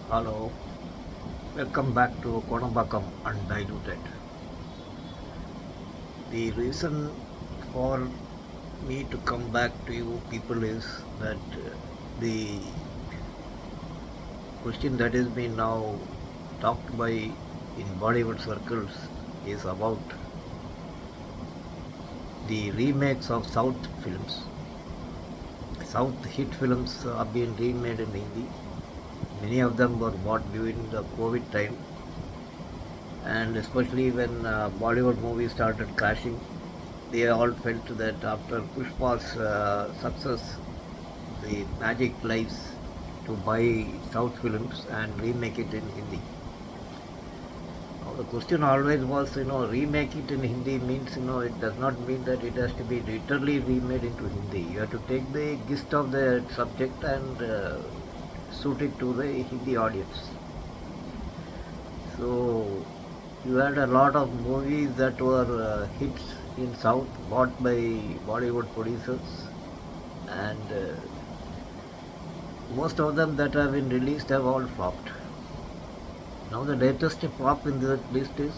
Hello, welcome back to Kodambakam Undiluted. The reason for me to come back to you people is that the question that is being now talked by in Bollywood circles is about the remakes of South films. South hit films are being remade in Hindi. Many of them were bought during the COVID time, and especially when Bollywood movies started crashing, they all felt that after Pushpa's success, the magic lies to buy South films and remake it in Hindi. Now the question always was, remake it in Hindi means, it does not mean that it has to be literally remade into Hindi. You have to take the gist of the subject and suit it to the Hindi audience. So you had a lot of movies that were hits in South bought by Bollywood producers, and most of them that have been released have all flopped. Now the latest flop in the list is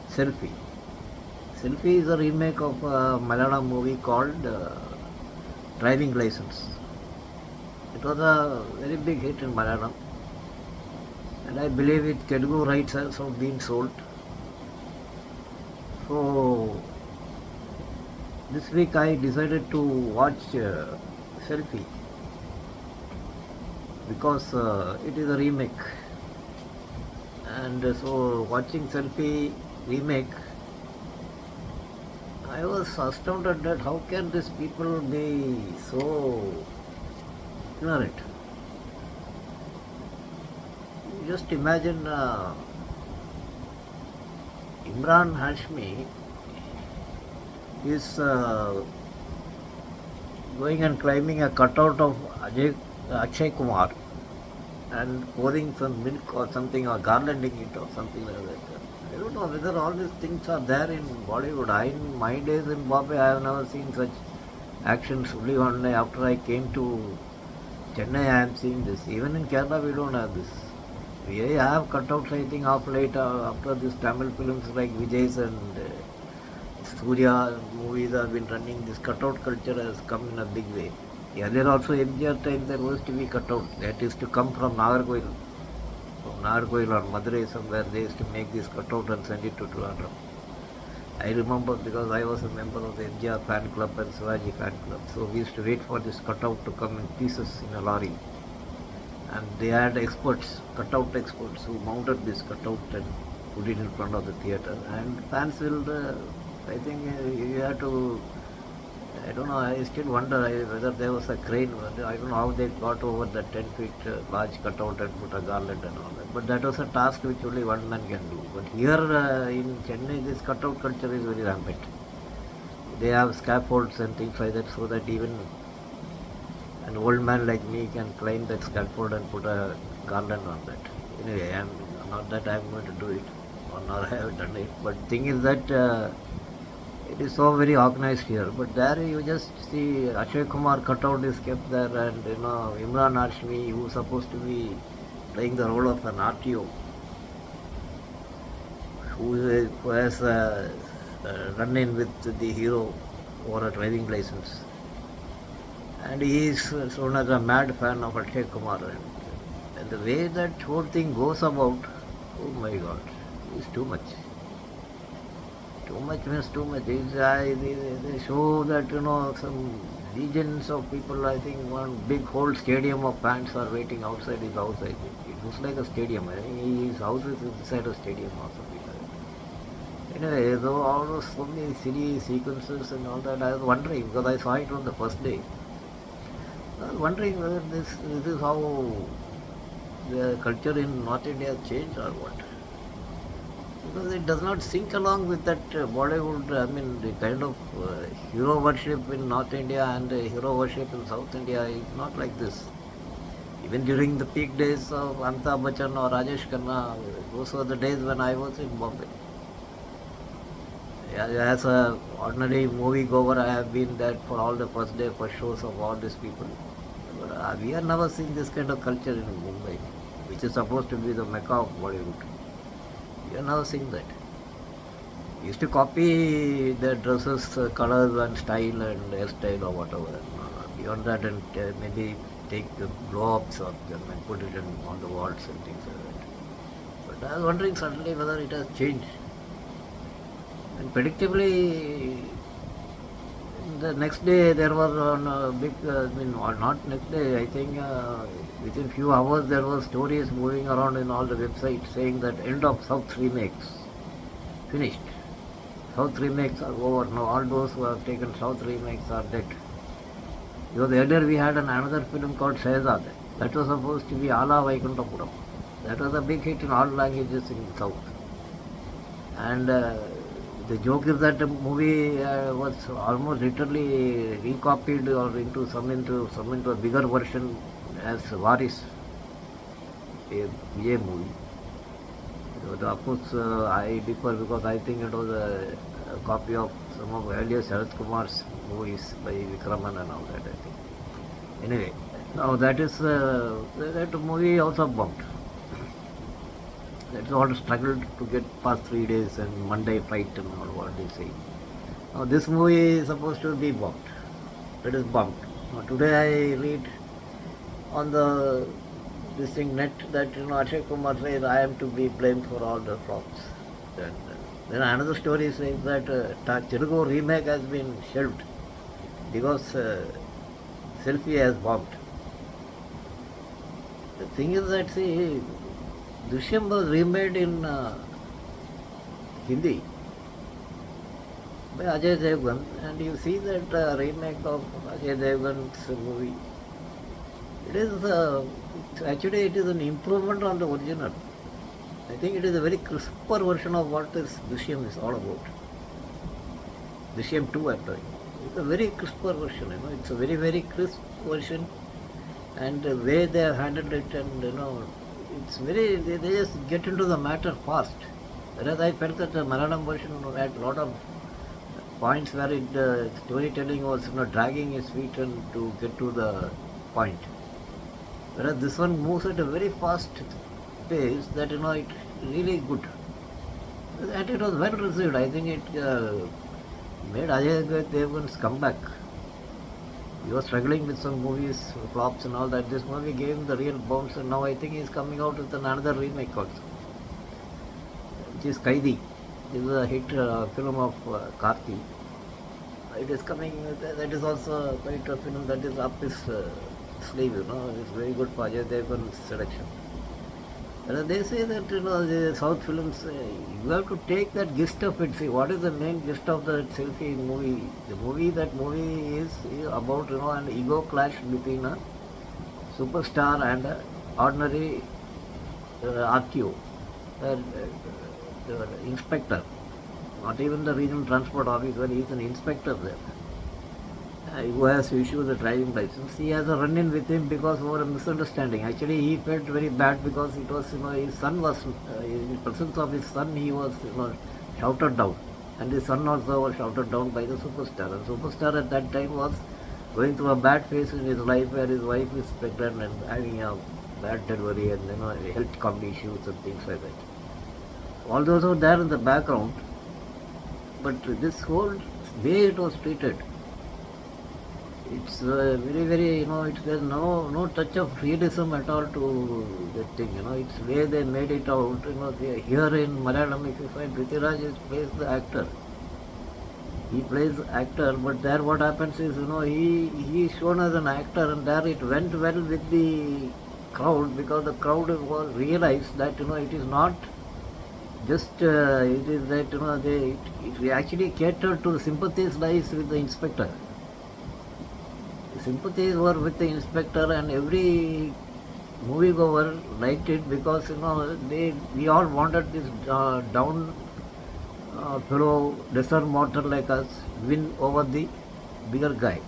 Selfie. Selfie is a remake of a Malayalam movie called Driving License. It was a very big hit in Malayalam, and I believe its Telugu rights have also been sold. So this week I decided to watch Selfie because it is a remake, and so watching Selfie remake, I was astounded that how can these people be so ignorant. Just imagine Imran Hashmi is going and climbing a cutout of Akshay Kumar and pouring some milk or something or garlanding it or something like that. I don't know whether all these things are there in Bollywood. In my days in Bombay, I have never seen such actions. Only one day after I came to Chennai, I am seeing this. Even in Kerala, we don't have this. We have cutouts, I think, of late after these Tamil films like Vijay's and Surya movies have been running. This cutout culture has come in a big way. Earlier also MGR time there was to be cutout. That used to come from Nagarkoil or Madurai somewhere. They used to make this cutout and send it to Trivandrum. I remember because I was a member of the MGR fan club and Shivaji fan club. So we used to wait for this cutout to come in pieces in a lorry. And they had experts, cutout experts, who mounted this cutout and put it in front of the theatre. And fans will, I think you have to, I don't know, I still wonder whether there was a crane. I don't know how they got over the 10 feet large cutout and put a garland and all that. But that was a task which only one man can do. But here in Chennai, this cutout culture is very rampant. They have scaffolds and things like that so that even an old man like me can climb that scaffold and put a garland on that. Anyway, I'm not that I'm going to do it, or not I have done it. But thing is that it is so very organized here. But there you just see Akshay Kumar cutout is kept there, and Imran Hashmi, who is supposed to be playing the role of an RTO, who has run in with the hero for a driving license. And he is shown as a mad fan of Akshay Kumar. And the way that whole thing goes about, oh my God, it's too much. Too much means too much. They show that, some legions of people, I think one big whole stadium of fans are waiting outside his house, I think. It looks like a stadium. I think his house is inside a stadium or something like that. Anyway, so all those so many silly sequences and all that, I was wondering, because I saw it on the first day. I was wondering whether this is how the culture in North India has changed or what. Because it does not sync along with that Bollywood, I mean, the kind of hero worship in North India and hero worship in South India is not like this. Even during the peak days of Amitabh Bachchan or Rajesh Khanna, those were the days when I was in Bombay. As a ordinary movie goer, I have been there for all the first shows of all these people. But we have never seen this kind of culture in Mumbai. which is supposed to be the mecca of Bollywood. You have never seen that. Used to copy the dresses, colors and style and hairstyle or whatever. Beyond that, and maybe take blow-ups or and put it on the walls and things like that. But I was wondering suddenly whether it has changed. And predictably, the next day there was on a big, not next day, I think within few hours there were stories moving around in all the websites saying that end of South remakes finished. South remakes are over. Now all those who have taken South remakes are dead. Because earlier we had another film called Shehzad. That was supposed to be Ala Vaikuntapuram. That was a big hit in all languages in South. And the joke is that the movie was almost literally recopied or into a bigger version as Varis, a Vijay movie. Of course, I differ because I think it was a copy of some of earlier Sarath Kumar's movies by Vikraman and all that, I think. Anyway, now that is that movie also bombed. That's all struggled to get past 3 days and Monday fight and all what they say. Now this movie is supposed to be bombed. It is bombed. Now today I read on the this thing net that Akshay Kumar says I am to be blamed for all the flops. And then another story says that Telugu remake has been shelved because Selfie has bombed. The thing is that see, Drishyam was remade in Hindi by Ajay Devgan, and you see that remake of Ajay Devgan's movie. It is actually it is an improvement on the original. I think it is a very crisper version of what this Drishyam is all about. Drishyam 2 I'm talking. It's a very crisper version, it's a very, very crisp version, and the way they have handled it, and it's very, they just get into the matter fast. Whereas I felt that the Malayalam version had a lot of points where storytelling was dragging its feet and to get to the point. Whereas this one moves at a very fast pace that it really good. And it was well received. I think it made Ajay Devgan's comeback. He was struggling with some movies, flops and all that. This movie gave him the real bounce, and now I think he's coming out with another remake also, which is Kaidi. This is a hit film of Karthi. It is coming, that is also quite a film that is up his sleeve, it's very good for Ajay Devgan's selection. They say that the South films, you have to take that gist of it. See, what is the main gist of the Selfie movie? That movie is about an ego clash between a superstar and an ordinary RTO, the inspector, not even the regional transport officer. He is an inspector there, who has to issue the driving license. He has a run-in with him because of a misunderstanding. Actually, he felt very bad because it was, his son was, in the presence of his son, he was, shouted down. And his son also was shouted down by the superstar. And superstar at that time was going through a bad phase in his life where his wife is pregnant and having a bad delivery and, health issues and things like that. All those were there in the background. But this whole way it was treated, it's very, very, there's no touch of realism at all to that thing, it's the way they made it out, here in Malayalam, if you find Prithviraj plays the actor. He plays actor, but there what happens is, he is shown as an actor, and there it went well with the crowd because the crowd was realized that, it is not just, it is that, it actually catered to the sympathies lies with the inspector. Sympathies were with the inspector, and every moviegoer liked it because we all wanted this down fellow lesser mortal like us win over the bigger guy.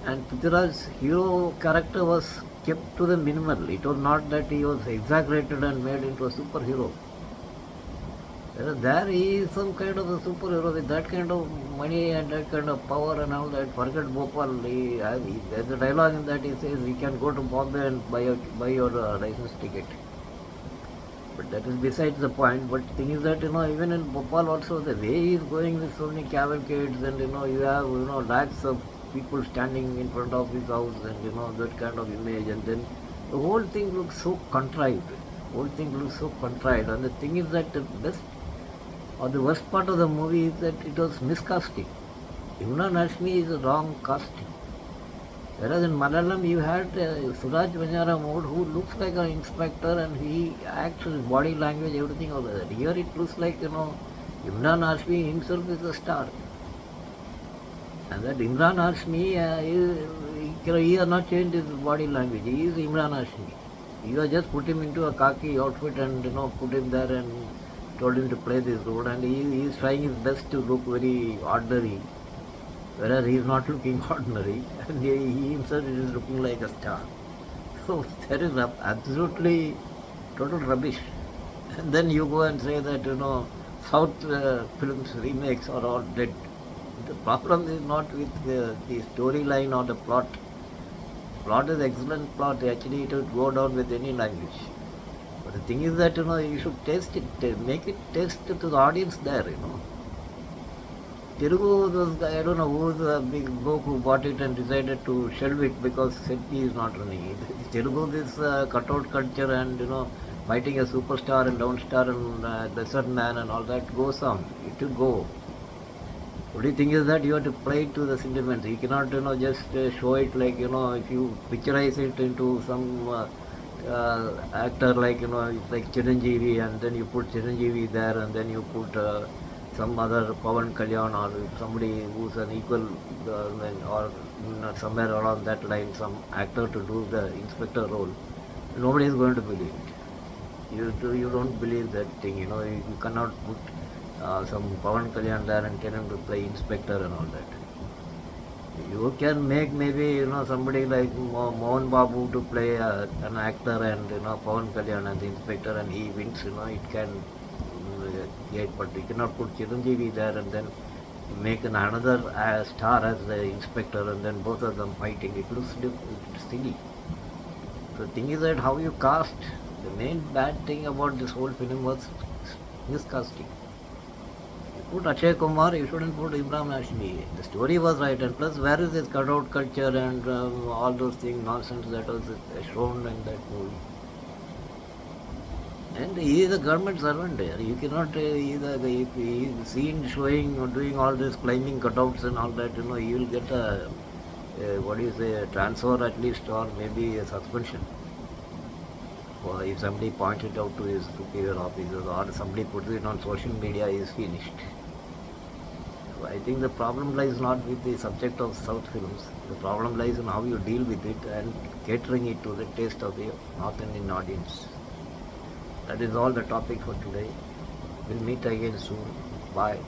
And Prithviraj's hero character was kept to the minimal. It was not that he was exaggerated and made into a superhero. There he is some kind of a superhero with that kind of money and that kind of power and all that. Forget Bhopal. There's a dialogue in that he says he can go to Bombay and buy your license ticket. But that is besides the point. But thing is that even in Bhopal also the way he is going with so many cavalcades and you have lakhs of people standing in front of his house and that kind of image and then the whole thing looks so contrived. Whole thing looks so contrived and the thing is that the best or the worst part of the movie is that it was miscasting. Imran Hashmi is a wrong casting. Whereas in Malayalam you had Suraj Banjara who looks like an inspector and he acts his body language, everything over that. Here it looks like Imran Hashmi himself is a star. And that Imran Hashmi, he has not changed his body language. He is Imran Hashmi. You have just put him into a khaki outfit and put him there and told him to play this role, and he is trying his best to look very ordinary, whereas he is not looking ordinary, and he himself is looking like a star. So that is absolutely total rubbish. And then you go and say that South films remakes are all dead. The problem is not with the storyline or the plot. Plot is excellent plot. Actually, it would go down with any language. But the thing is that you should test it, make it test to the audience there. Telugu, those guy, I don't know who is the big bloke who bought it and decided to shelve it because Sydney is not running it. Telugu, this cutout culture and fighting a superstar and downstar and desert man and all that goes on. It will go. Only thing is that you have to play it to the sentiments. You cannot just show it like if you picturize it into some actor like it's like Chiranjeevi and then you put Chiranjeevi there and then you put some other Pawan Kalyan or somebody who's an equal or somewhere around that line, some actor to do the inspector role. Nobody is going to believe it. You don't believe that thing. You cannot put some Pawan Kalyan there and tell him to play inspector and all that. You can make maybe somebody like Mohan Babu to play an actor and Pawan Kalyan as the inspector and he wins. It can get, but you cannot put Chiranjeevi there and then make another star as the inspector and then both of them fighting. It looks silly. So the thing is that how you cast. The main bad thing about this whole film was miscasting. Put Akshay Kumar, you shouldn't put Imran Hashmi. The story was right, and plus, where is this cutout culture and all those things, nonsense that was shown in that movie? And he is a government servant there. You cannot, if he is seen showing or doing all this climbing cutouts and all that, he will get a transfer at least, or maybe a suspension. Or if somebody points it out to his superior officers or somebody puts it on social media, he is finished. So I think the problem lies not with the subject of South films. The problem lies in how you deal with it and catering it to the taste of the North Indian audience. That is all the topic for today. We'll meet again soon. Bye.